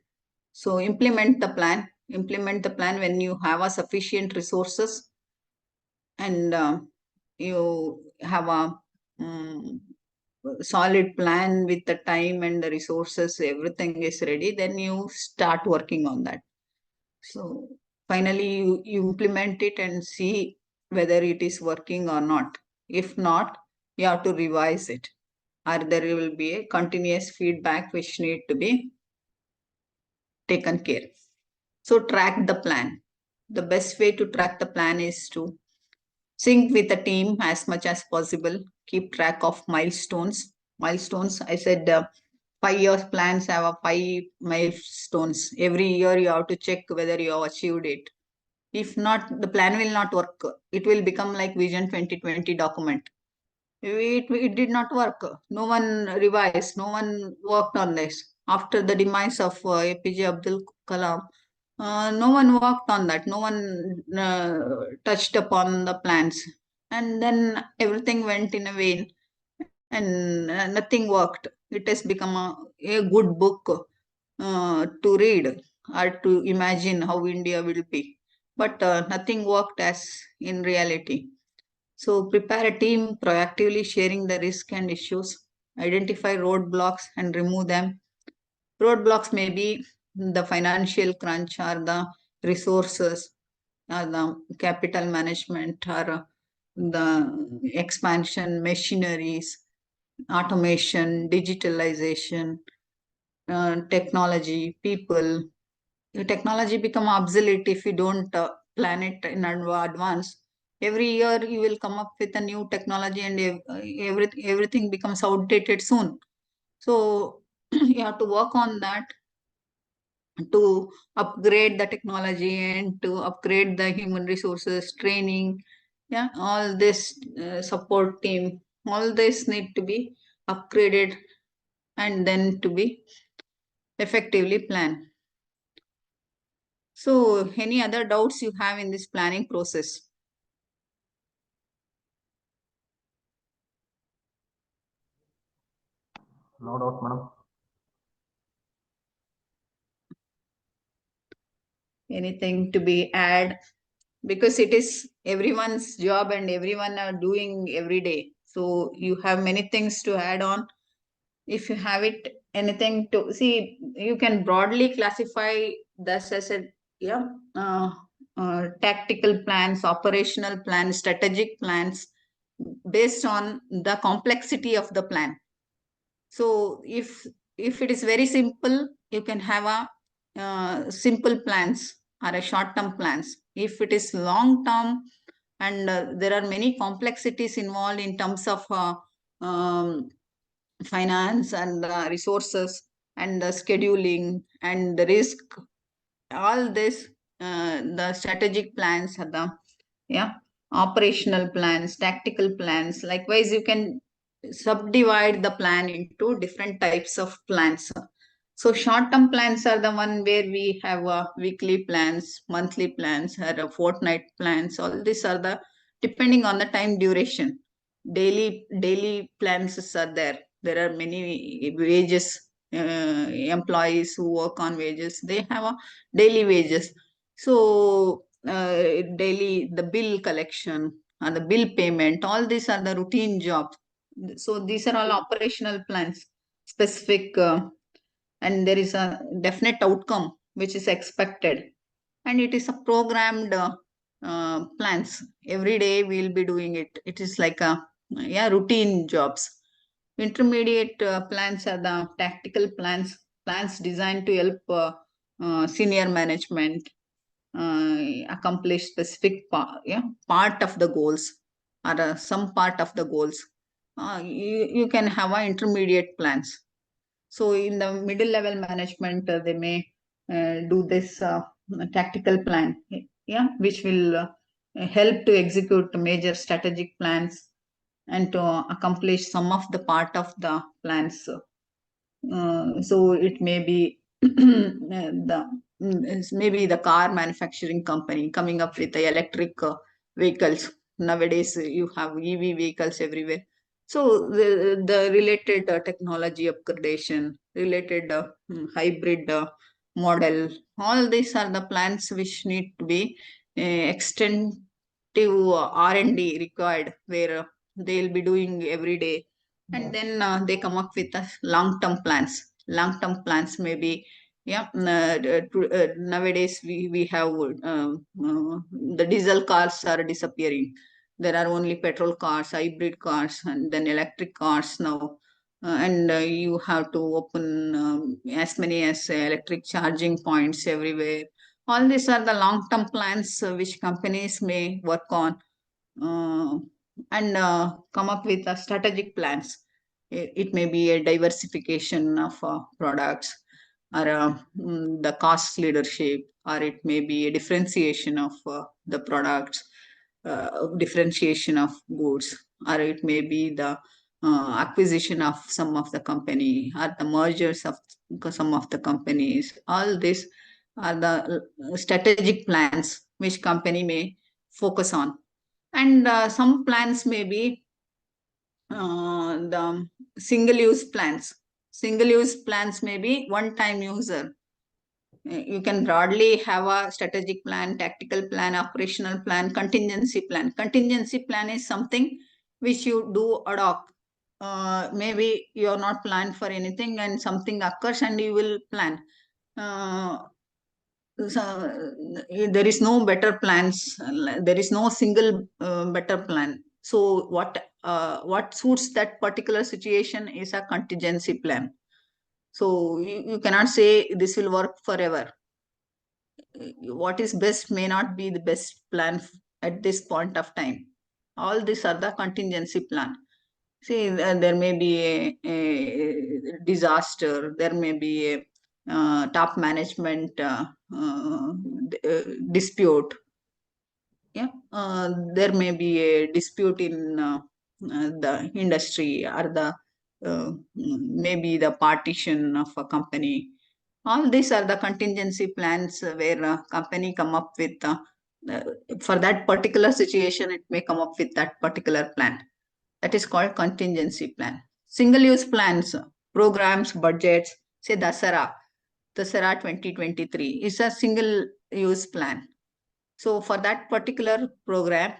So implement the plan. Implement the plan when you have a sufficient resources, and you have a solid plan with the time and the resources, everything is ready, then you start working on that. So finally, you implement it and see whether it is working or not. If not, you have to revise it, or there will be a continuous feedback which need to be taken care. So track the plan. The best way to track the plan is to sync with the team as much as possible. Keep track of milestones. Milestones, I said 5 years plans have a 5 milestones. Every year you have to check whether you have achieved it. If not, the plan will not work. It will become like Vision 2020 document. It did not work. No one revised, no one worked on this. After the demise of APJ Abdul Kalam, no one worked on that. No one touched upon the plans. And then everything went in a vain, and nothing worked. It has become a good book to read or to imagine how India will be. But nothing worked as in reality. So prepare a team, proactively sharing the risk and issues, identify roadblocks and remove them. Roadblocks may be the financial crunch, or the resources, or the capital management, or the expansion, machineries, automation, digitalization, technology, people. The technology become obsolete if you don't plan it in advance. Every year you will come up with a new technology, and everything becomes outdated soon. So you have to work on that, to upgrade the technology and to upgrade the human resources training, Yeah, all this support team, all this need to be upgraded and then to be effectively planned. So, any other doubts you have in this planning process? No doubt, madam. Anything to be add? Because it is everyone's job and everyone are doing every day. So you have many things to add on. If you have it, anything to see, you can broadly classify this as a tactical plans, operational plans, strategic plans based on the complexity of the plan. So if it is very simple, you can have a simple plans or a short term plans. If it is long term and there are many complexities involved in terms of um, finance and resources and scheduling and the risk, all this, the strategic plans are the operational plans, tactical plans. Likewise, you can subdivide the plan into different types of plans. So short-term plans are the one where we have weekly plans, monthly plans, or fortnight plans. All these are the depending on the time duration. Daily plans are there. There are many wages employees who work on wages. They have a daily wages. So daily the bill collection and the bill payment. All these are the routine jobs. So these are all operational plans, specific. And there is a definite outcome which is expected, and it is a programmed plans. Every day we'll be doing it. It is like a routine jobs. Intermediate plans are the tactical plans designed to help senior management accomplish specific part of the goals, or some part of the goals. You can have a intermediate plans. So in the middle level management, they may do this tactical plan, which will help to execute major strategic plans and to accomplish some of the part of the plans. So it may be maybe the car manufacturing company coming up with the electric vehicles. Nowadays, you have EV vehicles everywhere. So the related technology upgradation, related hybrid model, all these are the plans which need to be extensive R&D required, where they'll be doing every day. And then they come up with long-term plans. Long-term plans may be nowadays we have the diesel cars are disappearing. There are only petrol cars, hybrid cars, and then electric cars now. And you have to open as many as electric charging points everywhere. All these are the long-term plans which companies may work on and come up with strategic plans. It may be a diversification of products, or the cost leadership, or it may be a differentiation of the products, differentiation of goods, or it may be the acquisition of some of the company, or the mergers of some of the companies. All these are the strategic plans which company may focus on. And some plans may be the single-use plans. Single-use plans may be one-time user. You can broadly have a strategic plan, tactical plan, operational plan, contingency plan. Contingency plan is something which you do ad hoc. Maybe you are not planned for anything and something occurs and you will plan. So there is no better plans. There is no single better plan. So what suits that particular situation is a contingency plan. So you cannot say this will work forever. What is best may not be the best plan at this point of time. All these are the contingency plan. See, there may be a disaster, there may be a top management dispute. there may be a dispute in the industry or the maybe the partition of a company. All these are the contingency plans where a company come up with for that particular situation, it may come up with that particular plan. That is called contingency plan. Single-use plans, programs, budgets, say Dasara 2023 is a single-use plan. So for that particular program,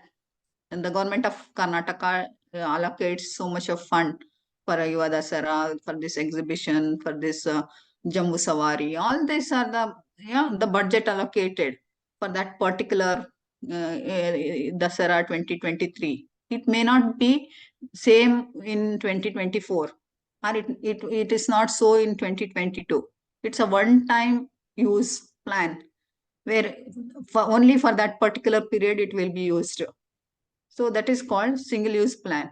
and the government of Karnataka allocates so much of fund for Yuva Dasara, for this exhibition, for this Jambu Sawari. All these are the budget allocated for that particular Dasara 2023. It may not be same in 2024, or it is not so in 2022. It's a one-time use plan where only for that particular period it will be used. So that is called single-use plan.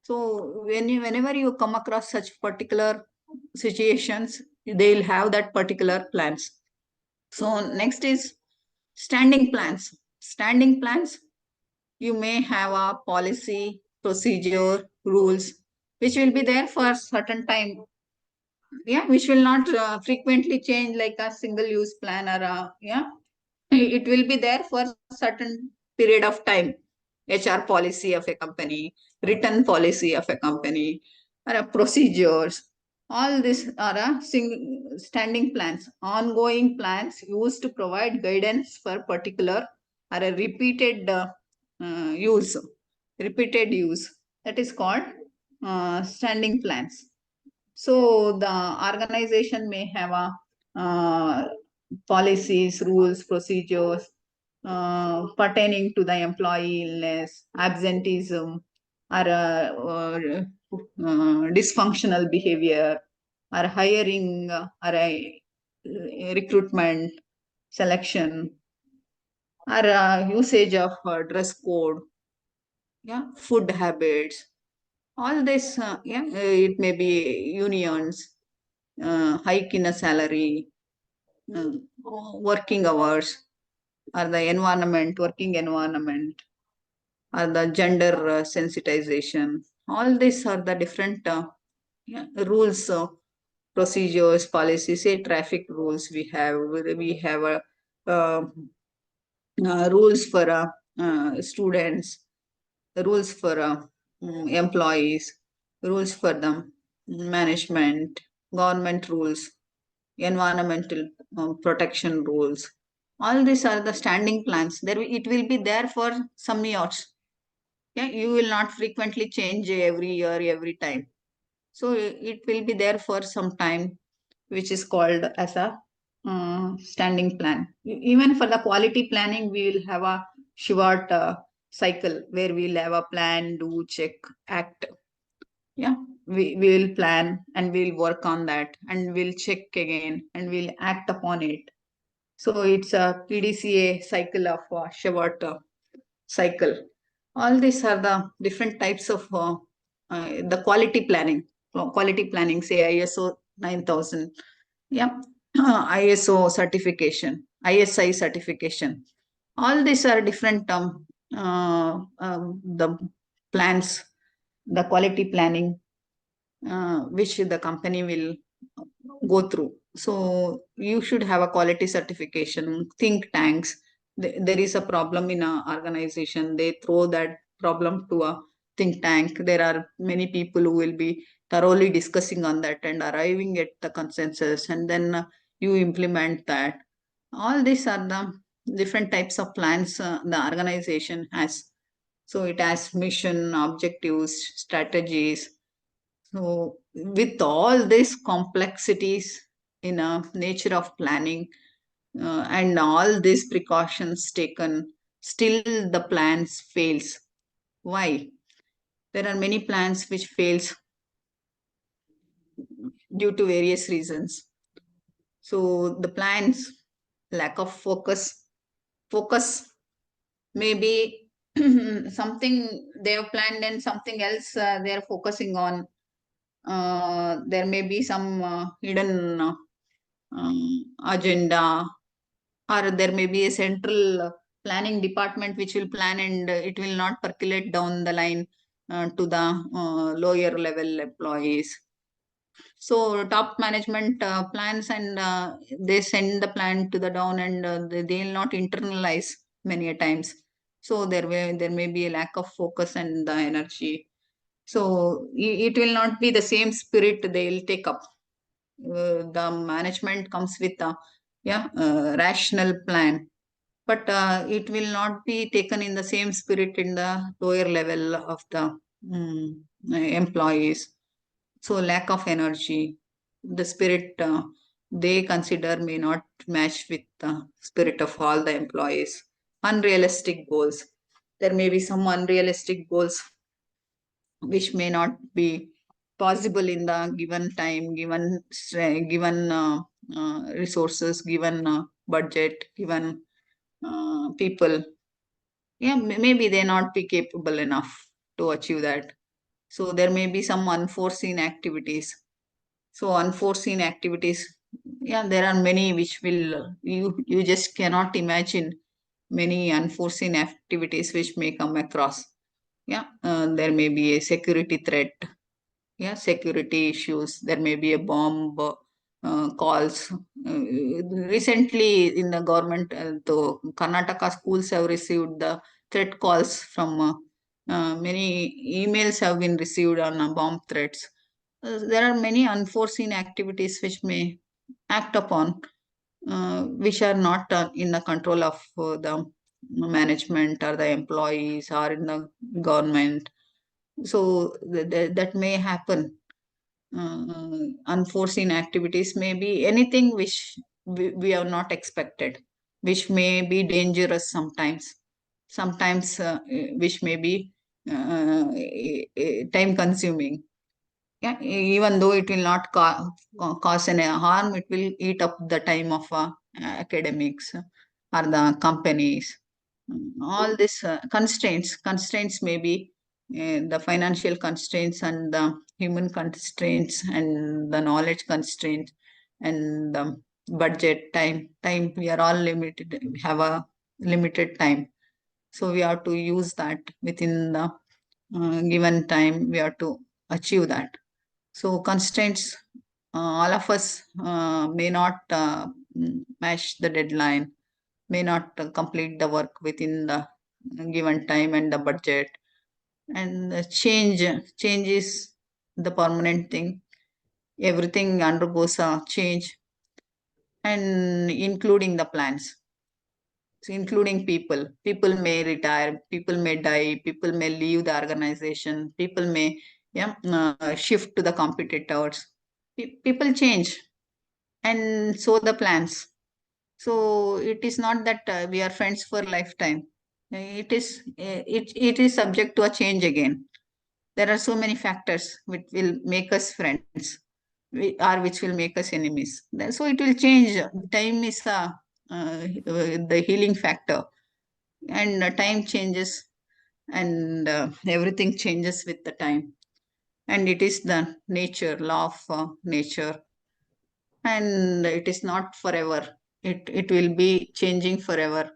So whenever you come across such particular situations, they'll have that particular plans. So next is standing plans. Standing plans, you may have a policy, procedure, rules, which will be there for a certain time. Which will not frequently change like a single-use plan or it will be there for a certain period of time. HR policy of a company, written policy of a company, or a procedures. All these are standing plans, ongoing plans used to provide guidance for particular or a repeated use. Repeated use. That is called standing plans. So the organization may have a policies, rules, procedures pertaining to the employee illness, absenteeism, or dysfunctional behavior, or hiring, or recruitment, selection, or usage of dress code, food habits. All this, it may be unions, hike in a salary, working hours, or the environment, working environment, or the gender sensitization. All these are the different rules, procedures, policies. Say traffic rules we have uh, rules for students, rules for employees, rules for the management, government rules, environmental protection rules. All these are the standing plans. It will be there for some years. You will not frequently change every year, every time. So it will be there for some time, which is called as a standing plan. Even for the quality planning, we will have a short cycle where we'll have a plan, do, check, act. We will plan and we'll work on that and we'll check again and we'll act upon it. So it's a PDCA cycle of short cycle. All these are the different types of the quality planning. Quality planning, say ISO 9000. ISO certification, ISI certification. All these are different the plans, the quality planning, which the company will go through. So you should have a quality certification, think tanks. There is a problem in an organization, they throw that problem to a think tank. There are many people who will be thoroughly discussing on that and arriving at the consensus, and then you implement that. All these are the different types of plans the organization has. So it has mission, objectives, strategies. So with all these complexities in a nature of planning and all these precautions taken, still the plans fails. Why? There are many plans which fails due to various reasons. So the plans, lack of focus. Focus may be something they have planned and something else they are focusing on. There may be some hidden agenda, or there may be a central planning department which will plan, and it will not percolate down the line to the lower level employees. So top management plans, and they send the plan to the down, and they will not internalize many a times. So there may be a lack of focus and the energy. So it will not be the same spirit they will take up. The management comes with a rational plan, but it will not be taken in the same spirit in the lower level of the employees. So lack of energy, the spirit they consider may not match with the spirit of all the employees. Unrealistic goals. There may be some unrealistic goals which may not be possible in the given time, given resources, given budget, given people. Yeah, maybe they not be capable enough to achieve that. So there may be some unforeseen activities. So unforeseen activities, yeah, there are many which will you just cannot imagine many unforeseen activities which may come across. Yeah, there may be a security threat. Yeah, security issues. There may be a bomb calls. Recently, in the government, the Karnataka schools have received the threat calls from many emails have been received on bomb threats. There are many unforeseen activities which may act upon, which are not in the control of the management or the employees or in the government. So that may happen. Unforeseen activities may be anything which we have not expected, which may be dangerous sometimes, which may be time consuming. Yeah, even though it will not cause any harm, it will eat up the time of academics or the companies. All this constraints may be the financial constraints and the human constraints and the knowledge constraints and the budget time. We are all limited, have a limited time. So we have to use that within the given time. We have to achieve that. So constraints, all of us may not match the deadline, may not complete the work within the given time and the budget. And the change is the permanent thing. Everything undergoes a change, and including the plans. So including people. People may retire, people may die, people may leave the organization, people may shift to the competitors. People change, and so the plans. So it is not that we are friends for lifetime. It is subject to a change again. There are so many factors which will make us friends, or which will make us enemies. So it will change. Time is the healing factor, and time changes, and everything changes with the time. And it is the law of nature, and it is not forever. It will be changing forever,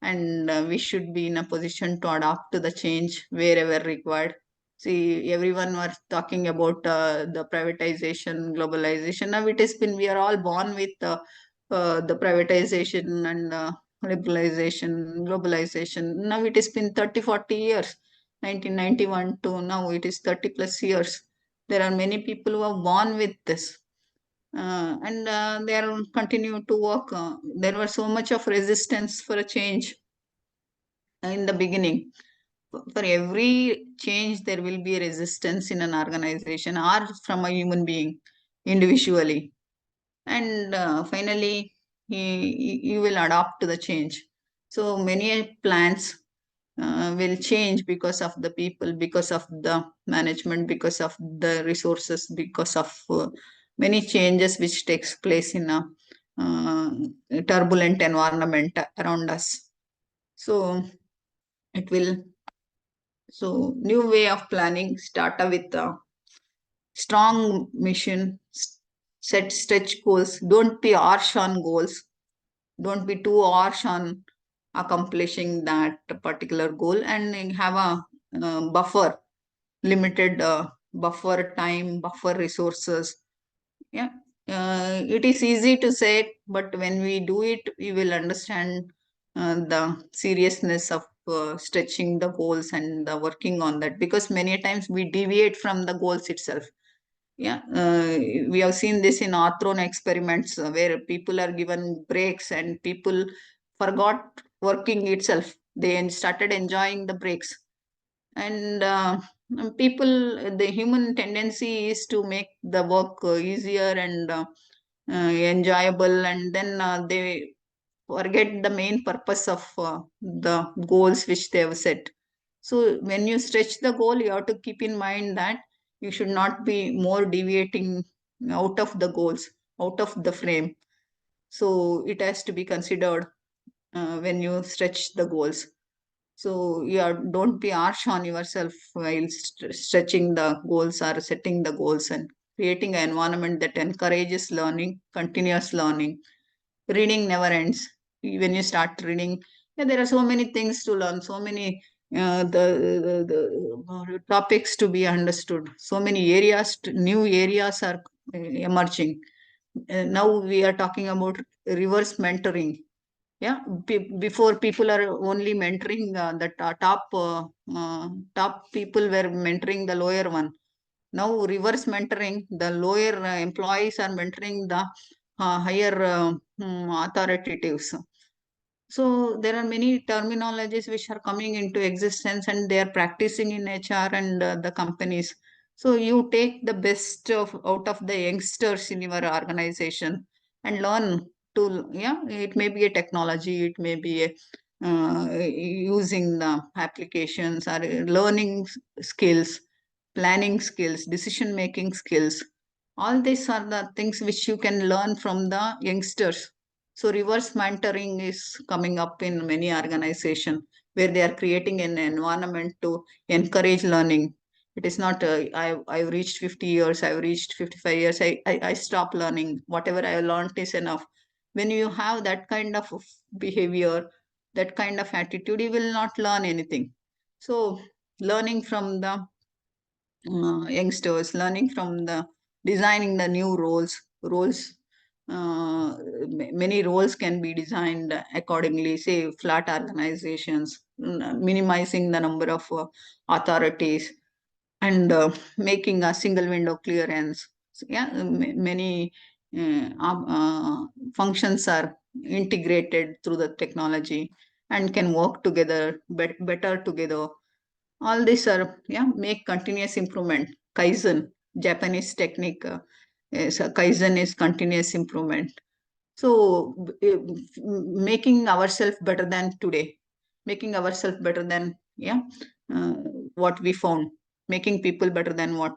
and we should be in a position to adapt to the change wherever required. See, everyone was talking about the privatization, globalization. Now it has been, we are all born with the privatization and liberalization, globalization. Now it has been 30-40 years, 1991 to now it is 30 plus years. There are many people who are born with this, and they are continue to work. There was so much of resistance for a change in the beginning. For every change, there will be a resistance in an organization or from a human being individually. And finally, you will adapt to the change. So many plans will change because of the people, because of the management, because of the resources, because of many changes which takes place in a turbulent environment around us. So it will, so new way of planning, start with a strong mission, set stretch goals. Don't be harsh on goals. Don't be too harsh on accomplishing that particular goal, and have a buffer, limited buffer time, buffer resources. Yeah, it is easy to say it, but when we do it, we will understand the seriousness of stretching the goals and working on that, because many times we deviate from the goals itself. Yeah, we have seen this in orthron experiments where people are given breaks and people forgot working itself. They started enjoying the breaks. And the human tendency is to make the work easier and enjoyable, and then they forget the main purpose of the goals which they have set. So when you stretch the goal, you have to keep in mind that you should not be more deviating out of the goals, out of the frame. So it has to be considered when you stretch the goals. So yeah, don't be harsh on yourself while stretching the goals or setting the goals, and creating an environment that encourages learning, continuous learning. Reading never ends. When you start reading, yeah, there are so many things to learn, so many the topics to be understood, so many areas, new areas are emerging. Now we are talking about reverse mentoring. Yeah, before people are only mentoring the top people were mentoring the lower one. Now reverse mentoring, the lower employees are mentoring the higher authoritative. So there are many terminologies which are coming into existence, and they are practicing in HR and the companies. So you take the best of out of the youngsters in your organization and learn to, yeah, it may be a technology, it may be a using the applications, or learning skills, planning skills, decision making skills. All these are the things which you can learn from the youngsters. So reverse mentoring is coming up in many organizations where they are creating an environment to encourage learning. It is not, I've reached 50 years, I've reached 55 years, I stop learning. Whatever I learned is enough. When you have that kind of behavior, that kind of attitude, you will not learn anything. So learning from the youngsters, learning from the designing the new roles, many roles can be designed accordingly, say flat organizations, minimizing the number of authorities, and making a single window clearance. So, yeah, many functions are integrated through the technology and can work together better together. All these are, yeah, make continuous improvement. Kaizen, Japanese technique, Kaizen is continuous improvement. So making ourselves better than today, making ourselves better than, yeah, what we found, making people better than what